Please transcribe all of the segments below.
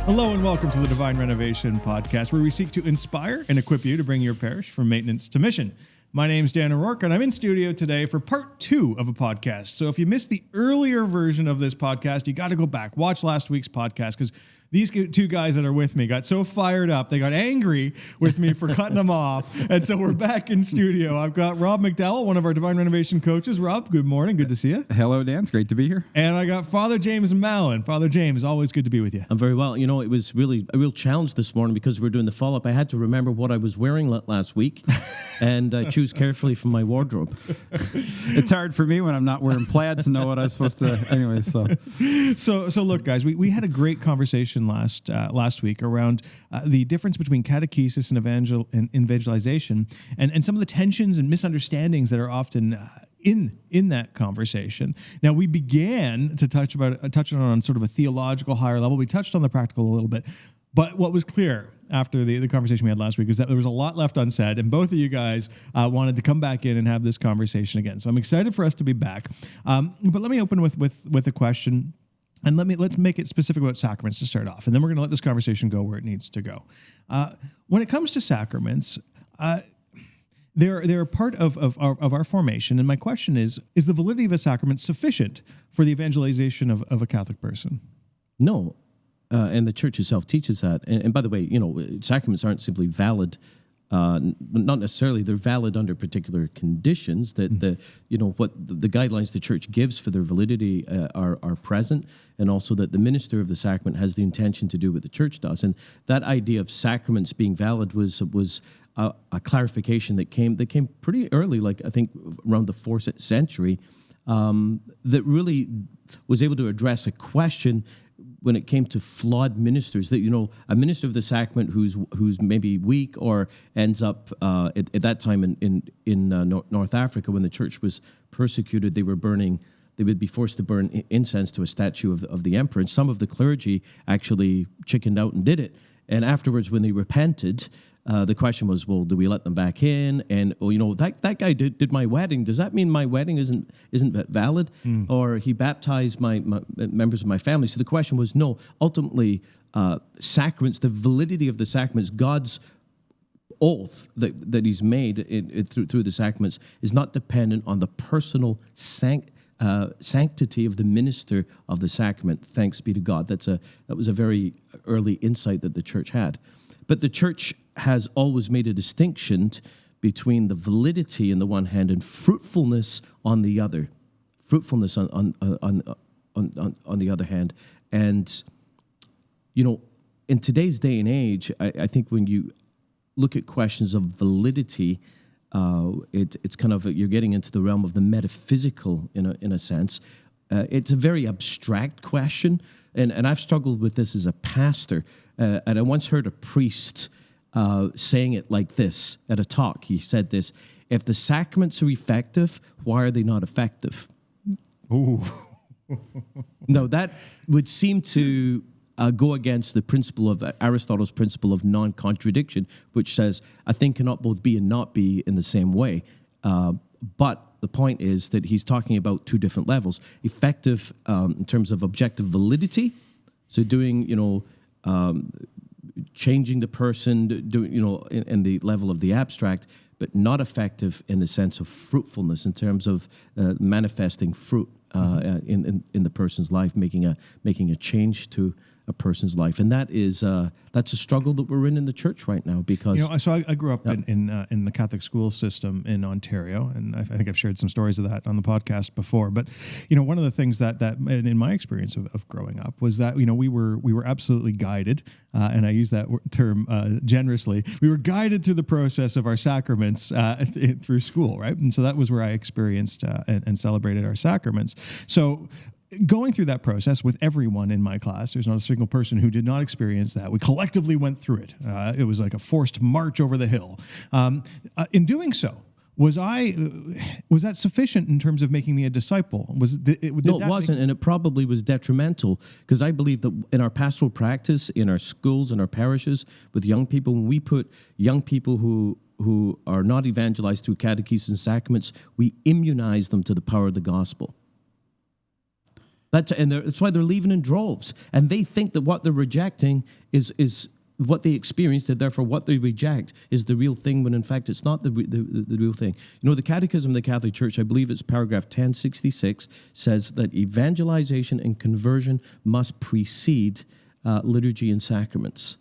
Hello and welcome to the Divine Renovation Podcast, where we seek to inspire and equip you to bring your parish from maintenance to mission. My name's Dan O'Rourke, and I'm in studio today for part 2 of a podcast. So if you missed the earlier version of this podcast, you got to go back, watch last week's podcast, because these two guys that are with me got so fired up, they got angry with me for cutting them off. And so we're back in studio. I've got Rob McDowell, one of our Divine Renovation coaches. Rob, good morning. Good to see you. Hello, Dan. It's great to be here. And I got Father James Mallon. Father James, always good to be with you. I'm very well. You know, it was really a real challenge this morning because we're doing the follow-up. I had to remember what I was wearing last week and choose carefully from my wardrobe. It's hard for me when I'm not wearing plaid to know what I'm supposed to. Anyway, So look, guys, we had a great conversation last week around the difference between catechesis and evangelization, and some of the tensions and misunderstandings that are often in that conversation. Now, we began to touch on sort of a theological higher level. We touched on the practical a little bit, but what was clear after the conversation we had last week is that there was a lot left unsaid, and both of you guys wanted to come back in and have this conversation again. So I'm excited for us to be back. But let me open with a question. And let's make it specific about sacraments to start off, and then we're going to let this conversation go where it needs to go. When it comes to sacraments, they're a part of our formation, and my question is the validity of a sacrament sufficient for the evangelization of a Catholic person? No, and the Church itself teaches that. And by the way, you know, sacraments aren't simply valid. Not necessarily. They're valid under particular conditions that what the guidelines the Church gives for their validity are present, and also that the minister of the sacrament has the intention to do what the Church does. And that idea of sacraments being valid was a clarification that came pretty early, like I think around the 4th century, that really was able to address a question when it came to flawed ministers, that, you know, a minister of the sacrament who's maybe weak or ends up at that time in North Africa, when the Church was persecuted, they would be forced to burn incense to a statue of the emperor, and some of the clergy actually chickened out and did it. And afterwards, when they repented, the question was, well, do we let them back in? And, that guy did my wedding. Does that mean my wedding isn't valid? Or he baptized my members of my family? So the question was, no. Ultimately, sacraments, the validity of the sacraments, God's oath that He's made through the sacraments is not dependent on the personal sanctity of the minister of the sacrament. Thanks be to God. That was a very early insight that the Church had. But the Church has always made a distinction between the validity on the one hand and fruitfulness on the other. Fruitfulness on the other hand. And, in today's day and age, I think when you look at questions of validity, it's kind of, you're getting into the realm of the metaphysical in a sense. It's a very abstract question, and I've struggled with this as a pastor. And I once heard a priest saying it like this at a talk. He said this: if the sacraments are effective, why are they not effective? Ooh. No, that would seem to go against the principle of Aristotle's principle of non-contradiction, which says a thing cannot both be and not be in the same way. But the point is that he's talking about two different levels. Effective in terms of objective validity, so doing, changing the person, doing, in the level of the abstract, but not effective in the sense of fruitfulness, in terms of manifesting fruit in the person's life, making a change to a person's life. And that's a struggle that we're in the Church right now, because so I grew up in the Catholic school system in Ontario, and I think I've shared some stories of that on the podcast before. But one of the things that in my experience of growing up was that we were absolutely guided, and I use that term generously. We were guided through the process of our sacraments through school, right? And so that was where I experienced and celebrated our sacraments. So going through that process with everyone in my class, there's not a single person who did not experience that. We collectively went through it. It was like a forced march over the hill. In doing so, was that sufficient in terms of making me a disciple? No, it wasn't, and it probably was detrimental, because I believe that in our pastoral practice, in our schools, in our parishes, with young people, when we put young people who are not evangelized through catechesis and sacraments, we immunize them to the power of the gospel. That's why they're leaving in droves. And they think that what they're rejecting is what they experienced, and therefore what they reject is the real thing, when in fact it's not the real thing. You know, the Catechism of the Catholic Church, I believe it's paragraph 1066, says that evangelization and conversion must precede liturgy and sacraments.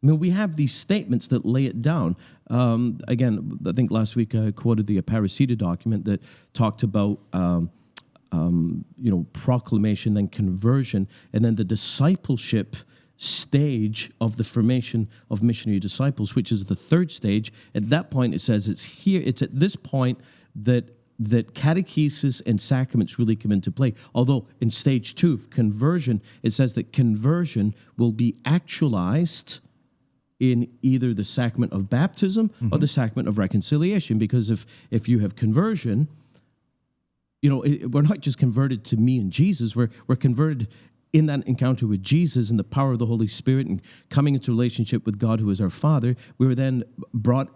I mean, we have these statements that lay it down. Again, I think last week I quoted the Aparecida document that talked about proclamation, then conversion, and then the discipleship stage of the formation of missionary disciples, which is the third stage. At that point, it says it's at this point that catechesis and sacraments really come into play. Although in stage 2, conversion, it says that conversion will be actualized in either the sacrament of baptism or the sacrament of reconciliation. Because if you have conversion, we're not just converted to me and Jesus, we're converted in that encounter with Jesus and the power of the Holy Spirit and coming into relationship with God, who is our Father. We were then brought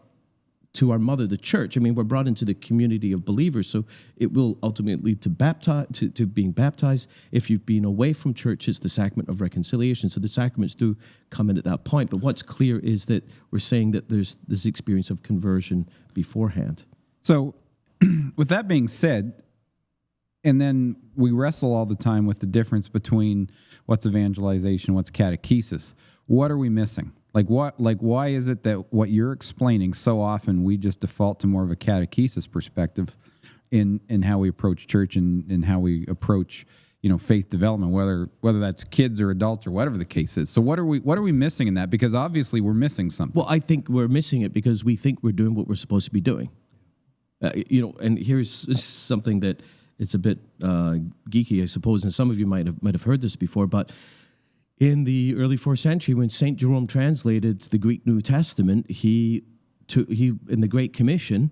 to our mother, the church. I mean, we're brought into the community of believers. So it will ultimately lead to being baptized. If you've been away from church, it's the sacrament of reconciliation. So the sacraments do come in at that point. But what's clear is that we're saying that there's this experience of conversion beforehand. So with that being said, and then we wrestle all the time with the difference between what's evangelization, what's catechesis. What are we missing? Why is it that what you're explaining so often we just default to more of a catechesis perspective in how we approach church and how we approach faith development, whether that's kids or adults or whatever the case is. So what are we missing in that? Because obviously we're missing something. Well, I think we're missing it because we think we're doing what we're supposed to be doing. And here's something that it's a bit geeky, I suppose, and some of you might have heard this before, but in the early 4th century, when St. Jerome translated the Greek New Testament, he in the Great Commission,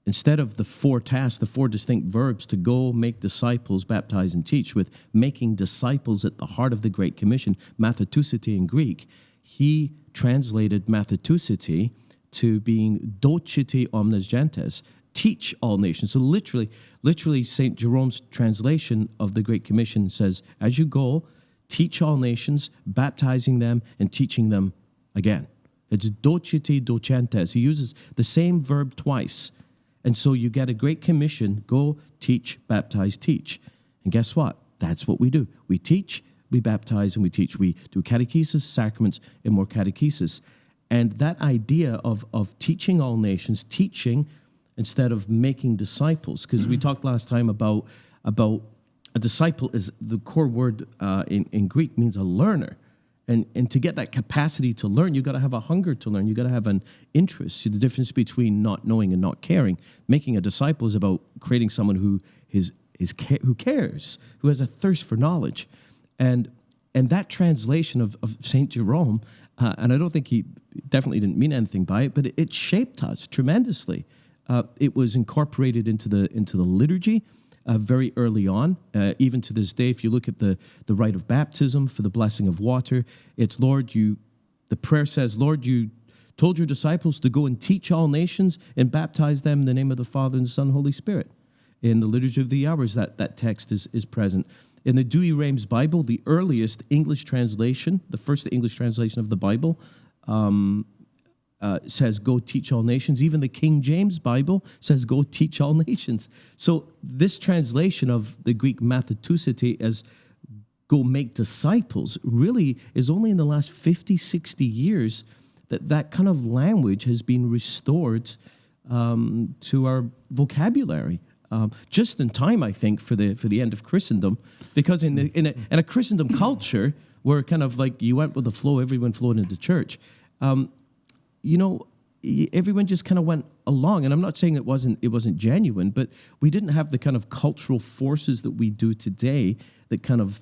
instead of the 4 tasks, the 4 distinct verbs to go, make disciples, baptize, and teach, with making disciples at the heart of the Great Commission, mathetusite in Greek, he translated mathetusite to being docite omnes gentes, teach all nations. So literally, St. Jerome's translation of the Great Commission says, as you go, teach all nations, baptizing them and teaching them again. It's docite docentes. He uses the same verb twice. And so you get a Great Commission, go, teach, baptize, teach. And guess what? That's what we do. We teach, we baptize, and we teach. We do catechesis, sacraments, and more catechesis. And that idea of teaching all nations, teaching instead of making disciples, because we talked last time about a disciple is the core word in Greek means a learner. And to get that capacity to learn, you got to have a hunger to learn. You got to have an interest. See the difference between not knowing and not caring. Making a disciple is about creating someone who cares, who has a thirst for knowledge. And that translation of St. Jerome, and I don't think he definitely didn't mean anything by it, but it shaped us tremendously. It was incorporated into the liturgy very early on. Even to this day, if you look at the rite of baptism for the blessing of water, it's the prayer says, Lord, you told your disciples to go and teach all nations and baptize them in the name of the Father and the Son and Holy Spirit. In the Liturgy of the Hours, that text is present. In the Douay-Rheims Bible, the earliest English translation, the first English translation of the Bible, says, go teach all nations. Even the King James Bible says, go teach all nations. So this translation of the Greek mathetusite as go make disciples really is only in the last 50, 60 years that kind of language has been restored to our vocabulary. Just in time, I think, for the end of Christendom, because in a Christendom culture where kind of like you went with the flow, everyone flowed into church. Everyone just kind of went along, and I'm not saying it wasn't genuine, but we didn't have the kind of cultural forces that we do today that kind of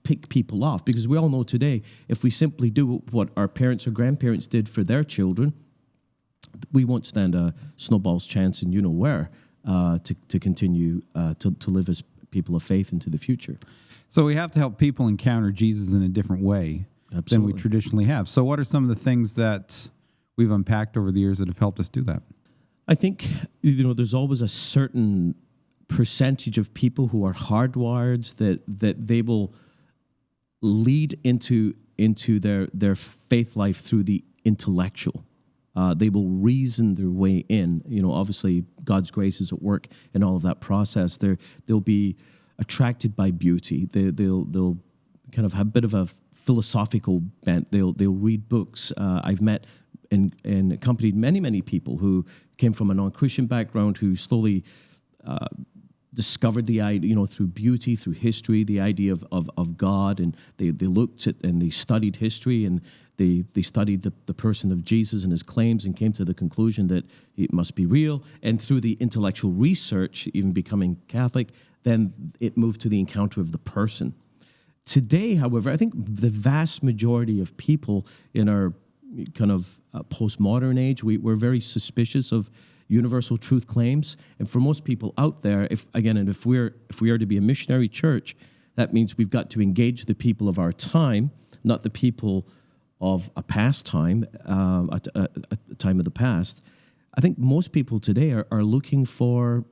pick people off. Because we all know today, if we simply do what our parents or grandparents did for their children, we won't stand a snowball's chance in where to continue to live as people of faith into the future. So we have to help people encounter Jesus in a different way than we traditionally have. So what are some of the things that we've unpacked over the years that have helped us do that? I think, there's always a certain percentage of people who are hardwired that they will lead into their faith life through the intellectual. They will reason their way in. Obviously, God's grace is at work in all of that process. They'll be attracted by beauty. They'll kind of have a bit of a philosophical bent. They'll read books. I've met and accompanied many people who came from a non-Christian background who slowly discovered the idea, through beauty, through history, the idea of God, and they looked at and they studied history, and they studied the person of Jesus and his claims, and came to the conclusion that it must be real. And through the intellectual research, even becoming Catholic, then it moved to the encounter of the person. Today, however, I think the vast majority of people in our kind of postmodern age, we're very suspicious of universal truth claims. And for most people out there, if we are to be a missionary church, that means we've got to engage the people of our time, not the people of a past time, a time of the past. I think most people today are looking for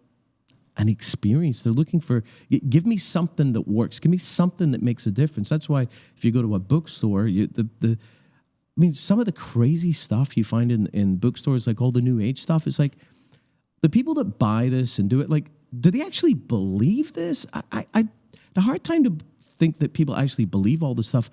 an experience. They're looking for, give me something that works. Give me something that makes a difference. That's why if you go to a bookstore, some of the crazy stuff you find in bookstores, like all the New Age stuff, is like the people that buy this and do it, like, do they actually believe this? I the hard time to think that people actually believe all this stuff.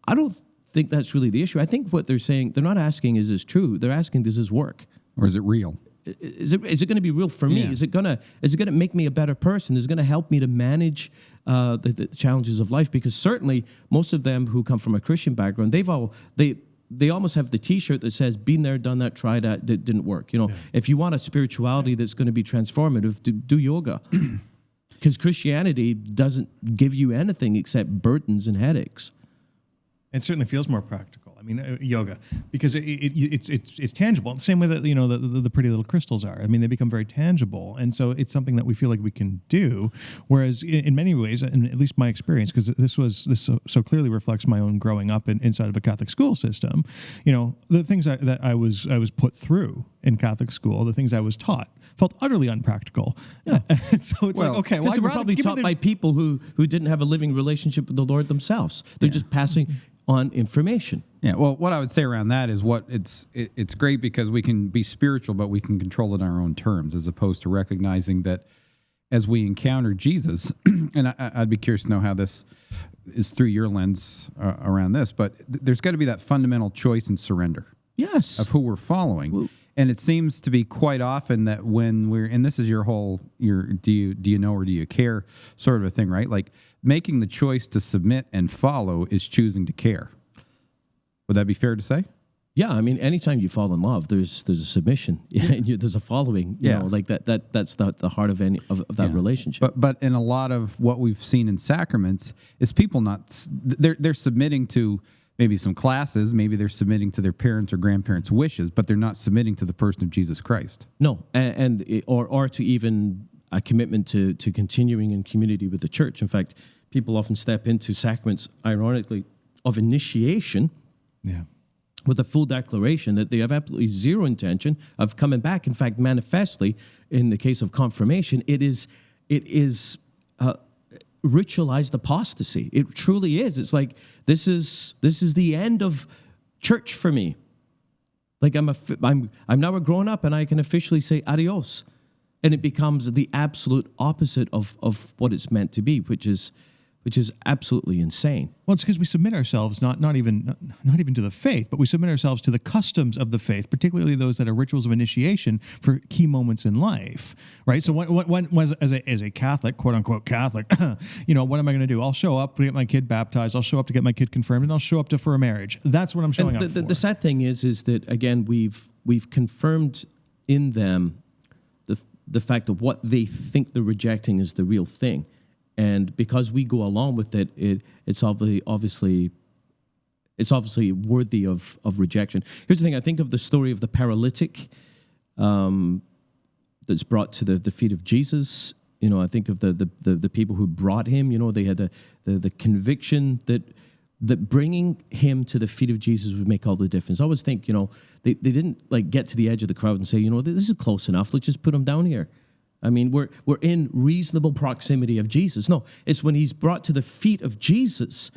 I don't think that's really the issue. I think what they're saying, they're not asking, is this true? They're asking, does this work? Or is it real? Is it going to be real for me? Yeah. Is it going to make me a better person? Is it going to help me to manage the challenges of life? Because certainly most of them who come from a Christian background, they almost have the T-shirt that says, "Been there, done that, tried that, didn't work." If you want a spirituality that's going to be transformative, do yoga, because Christianity doesn't give you anything except burdens and headaches. It certainly feels more practical. I mean, yoga, because it's tangible. The same way that the pretty little crystals are. I mean, they become very tangible, and so it's something that we feel like we can do. Whereas in many ways, and at least my experience, because this so clearly reflects my own growing up inside of a Catholic school system. The things that I was put through in Catholic school, the things I was taught, felt utterly unpractical. Yeah. And so it's like, okay, well, they were probably taught by people who didn't have a living relationship with the Lord themselves. They're just passing on information. Yeah, well, what I would say around that is it's great because we can be spiritual, but we can control it on our own terms, as opposed to recognizing that as we encounter Jesus, and I'd be curious to know how this is through your lens around this, but there's got to be that fundamental choice and surrender. Yes. Of who we're following. Well, and it seems to be quite often that when and this is your do you know or do you care sort of a thing, right? Like making the choice to submit and follow is choosing to care. Would that be fair to say? Yeah, I mean, anytime you fall in love, there's a submission, and there's a following. You know, like that's the heart of that relationship. But in a lot of what we've seen in sacraments is people they're submitting to maybe some classes, maybe they're submitting to their parents' or grandparents' wishes, but they're not submitting to the person of Jesus Christ. No, or to even a commitment to continuing in community with the church. In fact, people often step into sacraments, ironically, of initiation. Yeah. With a full declaration that they have absolutely zero intention of coming back. In fact, manifestly, in the case of confirmation, it is ritualized apostasy. It truly is. It's like this is the end of church for me. Like I'm now a grown up and I can officially say adios, and it becomes the absolute opposite of what it's meant to be, which is absolutely insane. Well, it's because we submit ourselves not even to the faith, but we submit ourselves to the customs of the faith, particularly those that are rituals of initiation for key moments in life, right? So as a Catholic, quote unquote Catholic, what am I going to do? I'll show up to get my kid baptized. I'll show up to get my kid confirmed, and I'll show up for a marriage. That's what I'm showing up for. The sad thing is that again we've confirmed in them the fact of what they think they're rejecting is the real thing. And because we go along with it, it's obviously worthy of rejection. Here's the thing: I think of the story of the paralytic that's brought to the feet of Jesus. I think of the people who brought him. They had the conviction that bringing him to the feet of Jesus would make all the difference. I always think, they didn't like get to the edge of the crowd and say, this is close enough. Let's just put him down here. I mean, we're in reasonable proximity of Jesus. No, it's when he's brought to the feet of Jesus.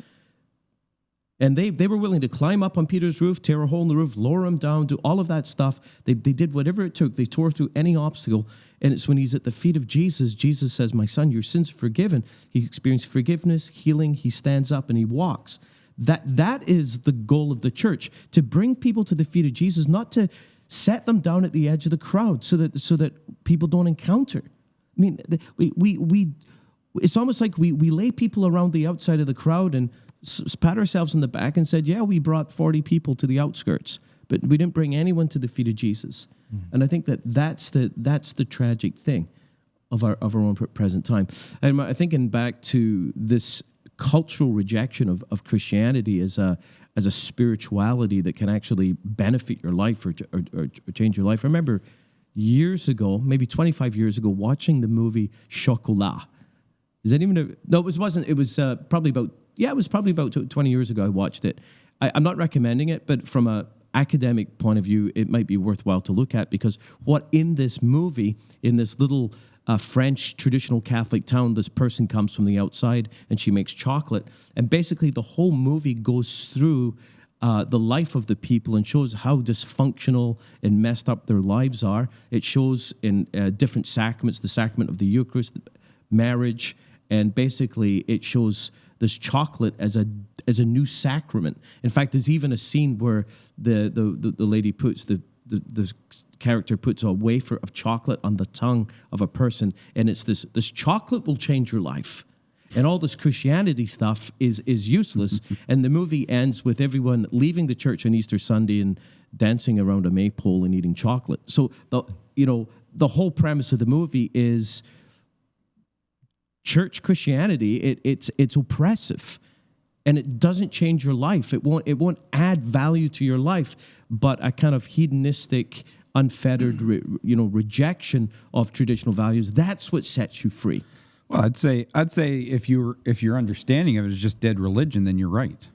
And they were willing to climb up on Peter's roof, tear a hole in the roof, lower him down, do all of that stuff. They did whatever it took. They tore through any obstacle. And it's when he's at the feet of Jesus, Jesus says, my son, your sins are forgiven. He experienced forgiveness, healing. He stands up and he walks. That is the goal of the church, to bring people to the feet of Jesus, not to set them down at the edge of the crowd so that people don't encounter. I mean, we it's almost like we lay people around the outside of the crowd and pat ourselves in the back and said, yeah, we brought 40 people to the outskirts, but we didn't bring anyone to the feet of Jesus. Mm-hmm. And I think that's the tragic thing of our own present time. And I'm thinking back to this cultural rejection of Christianity as a spirituality that can actually benefit your life or change your life. I remember years ago, maybe 25 years ago, watching the movie Chocolat. Is that even no, it wasn't. It was probably about 20 years ago I watched it. I'm not recommending it, but from an academic point of view, it might be worthwhile to look at, because what in this movie, in this little French traditional Catholic town, this person comes from the outside and she makes chocolate. And basically the whole movie goes through the life of the people and shows how dysfunctional and messed up their lives are. It shows in different sacraments, the sacrament of the Eucharist, marriage, and basically it shows this chocolate as a new sacrament. In fact, there's even a scene where the lady puts the character puts a wafer of chocolate on the tongue of a person, and it's this chocolate will change your life. And all this Christianity stuff is useless. And the movie ends with everyone leaving the church on Easter Sunday and dancing around a maypole and eating chocolate. So the whole premise of the movie is church Christianity. It's oppressive, and it doesn't change your life. It won't add value to your life, but a kind of hedonistic, unfettered, rejection of traditional values. That's what sets you free. Well, I'd say if your understanding of it is just dead religion, then you're right.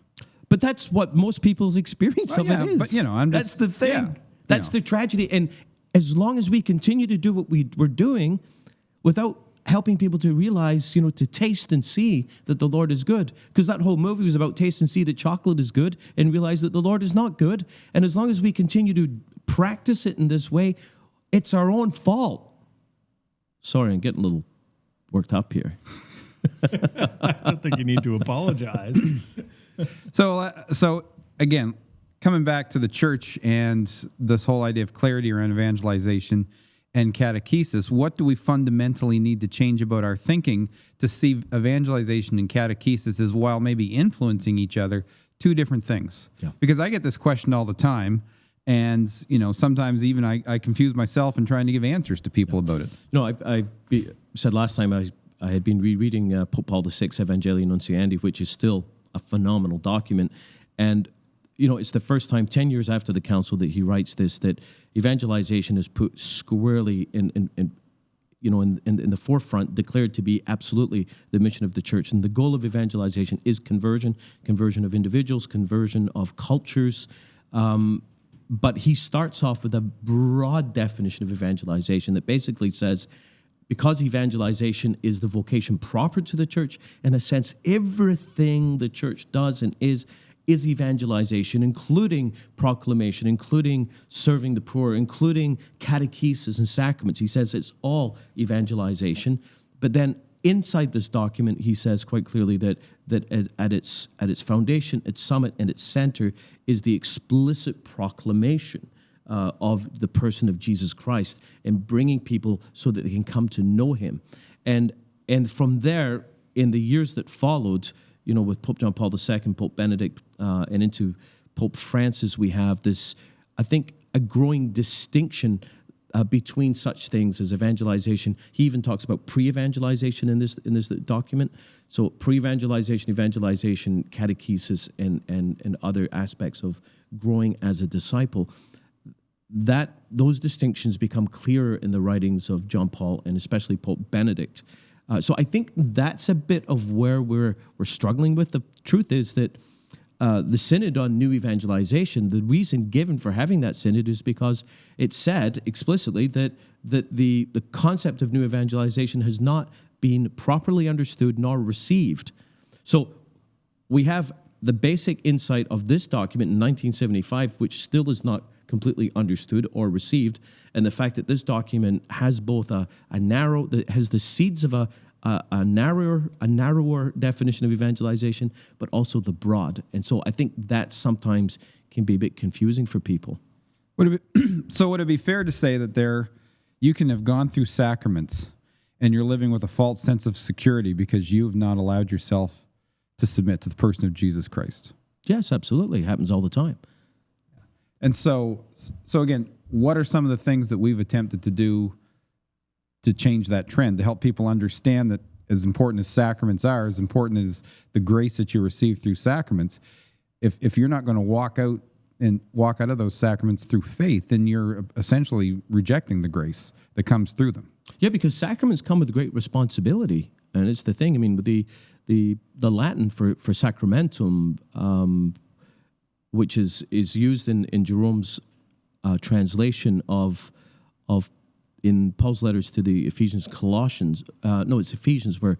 But that's what most people's experience of it is. But that's the thing. Yeah, that's the tragedy. And as long as we continue to do what we're doing, without helping people to realize, to taste and see that the Lord is good. Because that whole movie was about taste and see that chocolate is good and realize that the Lord is not good. And as long as we continue to practice it in this way, it's our own fault. Sorry, I'm getting a little worked up here. I don't think you need to apologize. So again, coming back to the church and this whole idea of clarity around evangelization and catechesis, what do we fundamentally need to change about our thinking to see evangelization and catechesis as, while maybe influencing each other, two different things? Yeah. Because I get this question all the time, and sometimes even I confuse myself in trying to give answers to people about it. I said last time I had been rereading Pope Paul VI, Evangelii Nunciandi, which is still a phenomenal document, and it's the first time 10 years after the council that he writes this, that evangelization is put squarely in the forefront, declared to be absolutely the mission of the church. And the goal of evangelization is conversion of individuals, conversion of cultures. But he starts off with a broad definition of evangelization that basically says, because evangelization is the vocation proper to the church, in a sense, everything the church does and is evangelization, including proclamation, including serving the poor, including catechesis and sacraments. He says it's all evangelization. But then inside this document, he says quite clearly that at its foundation, its summit, and its center is the explicit proclamation of the person of Jesus Christ and bringing people so that they can come to know him. And from there, in the years that followed, with Pope John Paul II, Pope Benedict, and into Pope Francis, we have this, I think, a growing distinction between such things as evangelization. He even talks about pre-evangelization in this document. So pre-evangelization, evangelization, catechesis, and other aspects of growing as a disciple. Those distinctions become clearer in the writings of John Paul and especially Pope Benedict. So I think that's a bit of where we're struggling with. The truth is that the synod on new evangelization, the reason given for having that synod is because it said explicitly that the concept of new evangelization has not been properly understood nor received. So we have the basic insight of this document in 1975, which still is not completely understood or received, and the fact that this document has both has the seeds of a narrower definition of evangelization, but also the broad. And so I think that sometimes can be a bit confusing for people. Would it be fair to say that you can have gone through sacraments and you're living with a false sense of security because you have not allowed yourself to submit to the person of Jesus Christ? Yes, absolutely. It happens all the time. And so again, what are some of the things that we've attempted to do to change that trend, to help people understand that as important as sacraments are, as important as the grace that you receive through sacraments, if you're not going to walk out of those sacraments through faith, then you're essentially rejecting the grace that comes through them. Yeah, because sacraments come with great responsibility, and it's the thing. I mean, with the Latin for sacramentum, which is used in Jerome's translation of in Paul's letters to the Ephesians, Colossians. It's Ephesians, where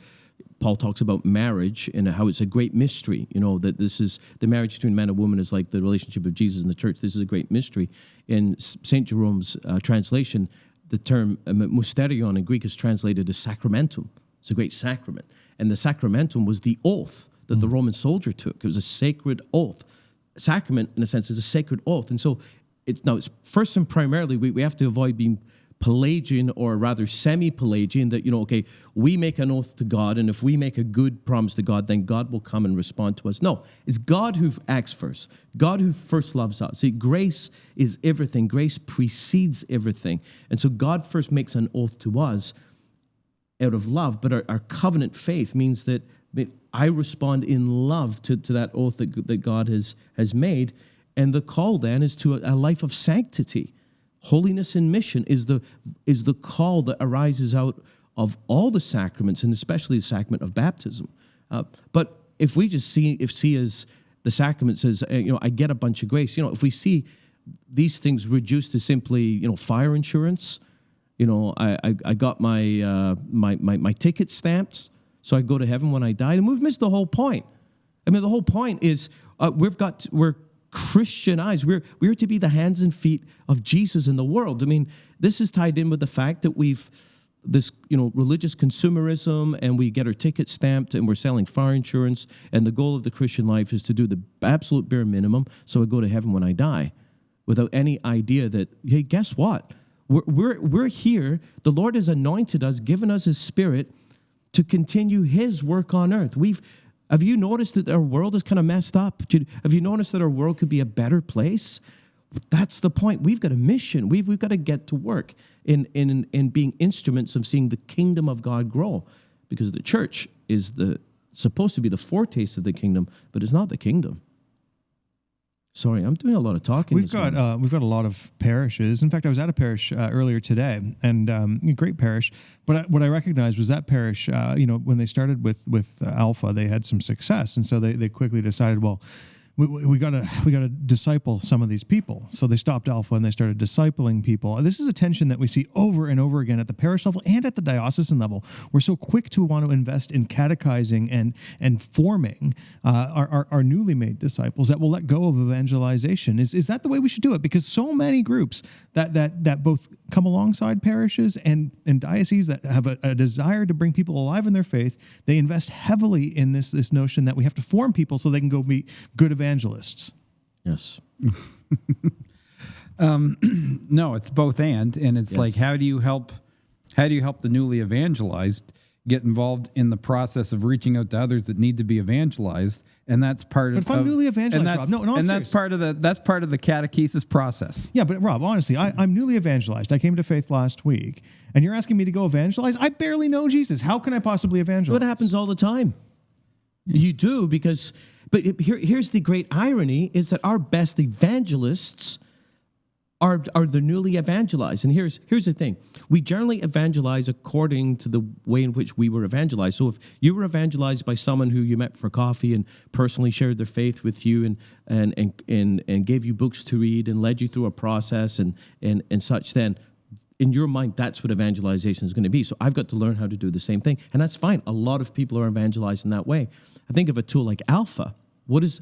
Paul talks about marriage and how it's a great mystery. That this is the marriage between man and woman is like the relationship of Jesus and the church. This is a great mystery. In St. Jerome's translation, the term mysterion in Greek is translated as sacramentum. It's a great sacrament. And the sacramentum was the oath that the Roman soldier took. It was a sacred oath. Sacrament, in a sense, is a sacred oath. And so it's first and primarily, we have to avoid being Pelagian, or rather semi-Pelagian, that, we make an oath to God, and if we make a good promise to God, then God will come and respond to us. No, it's God who acts first. God who first loves us. See, grace is everything. Grace precedes everything. And so God first makes an oath to us out of love, but our covenant faith means that I respond in love to that oath that God has made, and the call then is to a life of sanctity. Holiness in mission is the call that arises out of all the sacraments, and especially the sacrament of baptism. But if we just see as the sacraments as I get a bunch of grace, if we see these things reduced to simply fire insurance, I got my ticket stamped so I go to heaven when I die, and we've missed the whole point. I mean, the whole point is we're Christianized. We're to be the hands and feet of Jesus in the world. I mean, this is tied in with the fact that we've this religious consumerism, and we get our tickets stamped, and we're selling fire insurance, and the goal of the Christian life is to do the absolute bare minimum so I go to heaven when I die, without any idea that, hey, guess what? We're here. The Lord has anointed us, given us His Spirit to continue His work on earth. Have you noticed that our world is kind of messed up? Have you noticed that our world could be a better place? That's the point. We've got a mission. We've got to get to work in being instruments of seeing the kingdom of God grow, because the church is supposed to be the foretaste of the kingdom, but it's not the kingdom. Sorry, I'm doing a lot of talking. We've got a lot of parishes. In fact, I was at a parish earlier today, and a great parish. But what I recognized was that parish. When they started with Alpha, they had some success, and so they quickly decided, well, we gotta disciple some of these people. So they stopped Alpha and they started discipling people. This is a tension that we see over and over again at the parish level and at the diocesan level. We're so quick to want to invest in catechizing and forming our newly made disciples that will let go of evangelization. Is that the way we should do it? Because so many groups that both come alongside parishes and dioceses that have a desire to bring people alive in their faith, they invest heavily in this notion that we have to form people so they can go be good evangelists. Yes. No, it's both and it's yes. Like, how do you help the newly evangelized get involved in the process of reaching out to others that need to be evangelized? And that's part but if I'm newly evangelized, Rob, that's part of the catechesis process. Yeah, but Rob, honestly, I'm newly evangelized. I came to faith last week, and you're asking me to go evangelize? I barely know Jesus. How can I possibly evangelize? What happens all the time? You do, but here's the great irony, is that our best evangelists are the newly evangelized. And here's the thing. We generally evangelize according to the way in which we were evangelized. So if you were evangelized by someone who you met for coffee and personally shared their faith with you and gave you books to read and led you through a process and such, then in your mind, that's what evangelization is going to be. So I've got to learn how to do the same thing. And that's fine. A lot of people are evangelized in that way. I think of a tool like Alpha. What is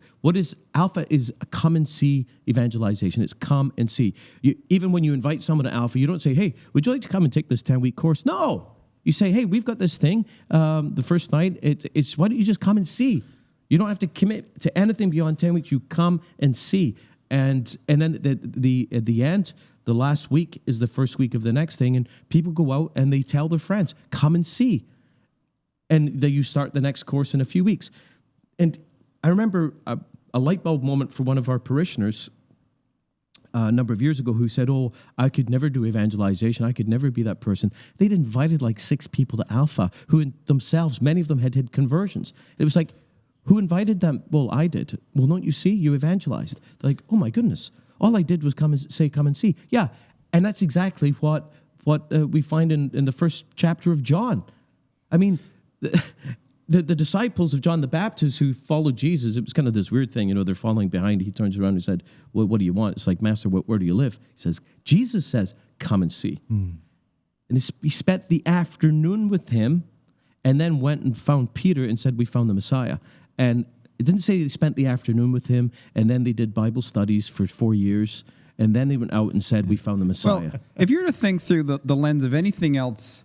Alpha is a come and see evangelization. It's come and see. Even when you invite someone to Alpha, you don't say, hey, would you like to come and take this 10-week course? No. You say, hey, we've got this thing. The first night, it's why don't you just come and see? You don't have to commit to anything beyond 10 weeks. You come and see. And then at the end, the last week is the first week of the next thing, and people go out and they tell their friends, come and see. And then you start the next course in a few weeks. And I remember a light bulb moment for one of our parishioners a number of years ago who said, oh, I could never do evangelization. I could never be that person. They'd invited like 6 people to Alpha who themselves, many of them had conversions. It was like, who invited them? Well, I did. Well, don't you see? You evangelized. They're like, oh my goodness. All I did was come and see. Yeah, and that's exactly what we find in the first chapter of John. I mean, the disciples of John the Baptist who followed Jesus, it was kind of this weird thing, they're following behind. He turns around and said, well, what do you want? It's like, Master, where do you live? Jesus says, come and see. And he spent the afternoon with him and then went and found Peter and said, we found the Messiah. And it didn't say they spent the afternoon with him and then they did Bible studies for 4 years and then they went out and said, we found the Messiah. Well, if you're to think through the lens of anything else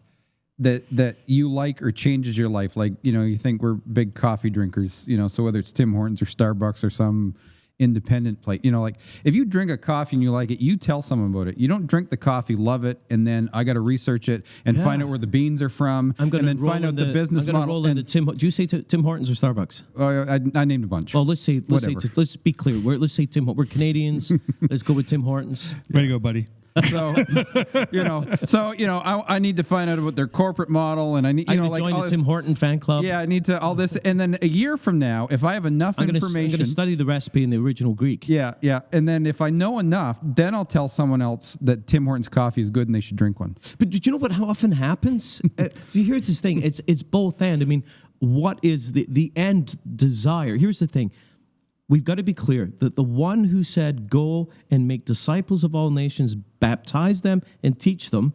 that you like or changes your life, like, you think we're big coffee drinkers, so whether it's Tim Hortons or Starbucks or some independent place, like if you drink a coffee and you like it, you tell someone about it. You don't drink the coffee, love it, and then I got to research it and find out where the beans are from, and then find out the business model. I'm going to roll into Tim. Do you say Tim Hortons or Starbucks? I named a bunch. Well, let's be clear. Let's say Tim. We're Canadians. Let's go with Tim Hortons. Way to go, buddy. So, I need to find out about their corporate model, and I need, join the Tim Horton fan club. Yeah, I need to all this, and then a year from now, if I have enough information, I'm going to study the recipe in the original Greek. Yeah, and then if I know enough, then I'll tell someone else that Tim Hortons coffee is good and they should drink one. But do you know how often happens? See, here's this thing. It's both and. I mean, what is the end desire? Here's the thing. We've got to be clear that the one who said, go and make disciples of all nations, baptize them and teach them,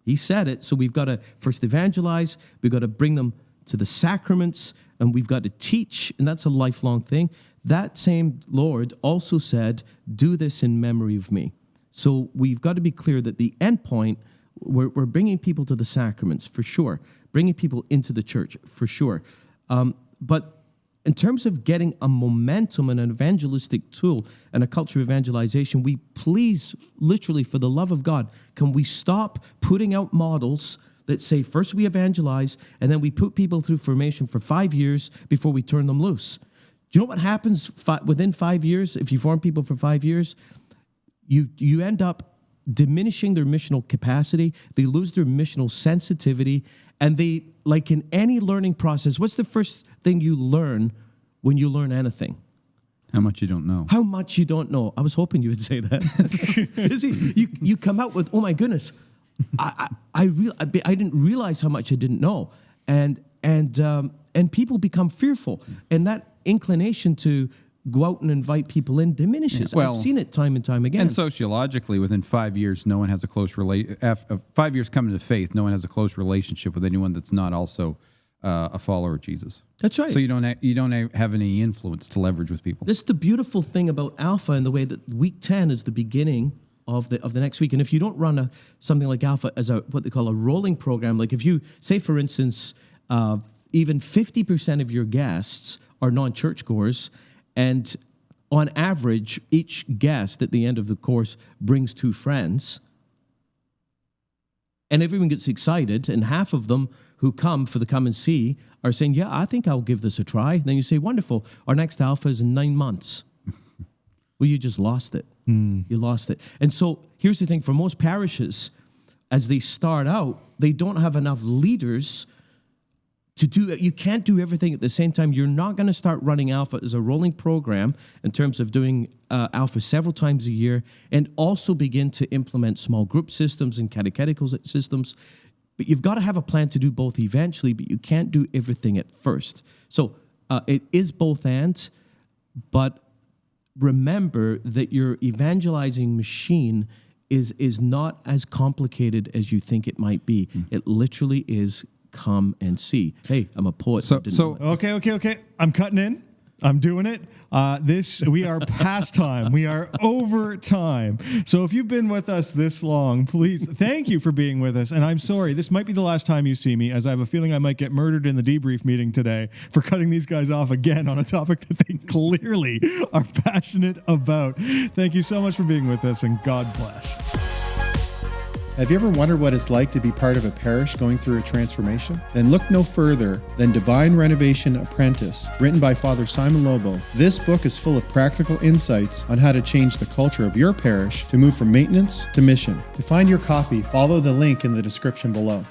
he said it. So we've got to first evangelize, we've got to bring them to the sacraments, and we've got to teach, and that's a lifelong thing. That same Lord also said, do this in memory of me. So we've got to be clear that the end point, we're bringing people to the sacraments, for sure. Bringing people into the church, for sure. But in terms of getting a momentum and an evangelistic tool and a culture of evangelization, we please, literally, for the love of God, can we stop putting out models that say, first we evangelize, and then we put people through formation for 5 years before we turn them loose? Do you know what happens within 5 years? If you form people for 5 years, you end up diminishing their missional capacity. They lose their missional sensitivity. And they, like in any learning process, what's the first thing you learn when you learn anything? How much you don't know. How much you don't know. I was hoping you would say that. See, you come out with, oh my goodness, I didn't realize how much I didn't know. And people become fearful. And that inclination to go out and invite people in diminishes. Well, I've seen it time and time again. And sociologically, within 5 years, no one has a close 5 years coming to faith, no one has a close relationship with anyone that's not also a follower of Jesus. That's right. So you don't have any influence to leverage with people. This is the beautiful thing about Alpha, in the way that week 10 is the beginning of the next week. And if you don't run something like Alpha as what they call a rolling program, like if you say, for instance, even 50% of your guests are non-churchgoers, and on average, each guest at the end of the course brings 2 friends, and everyone gets excited, and half of them who come for the come and see are saying, yeah, I think I'll give this a try. And then you say, wonderful, our next Alpha is in 9 months. Well, you just lost it. You lost it. And so here's the thing, for most parishes, as they start out, they don't have enough leaders to do it. You can't do everything at the same time. You're not going to start running Alpha as a rolling program in terms of doing Alpha several times a year and also begin to implement small group systems and catechetical systems. But you've got to have a plan to do both eventually, but you can't do everything at first. So it is both and, but remember that your evangelizing machine is not as complicated as you think it might be. It literally is come and see. Hey, I'm a poet. Okay. I'm cutting in. I'm doing it. We are past time. We are over time. So if you've been with us this long, please, thank you for being with us. And I'm sorry, this might be the last time you see me, as I have a feeling I might get murdered in the debrief meeting today for cutting these guys off again on a topic that they clearly are passionate about. Thank you so much for being with us, and God bless. Have you ever wondered what it's like to be part of a parish going through a transformation? Then look no further than Divine Renovation Apprentice, written by Father Simon Lobo. This book is full of practical insights on how to change the culture of your parish to move from maintenance to mission. To find your copy, follow the link in the description below.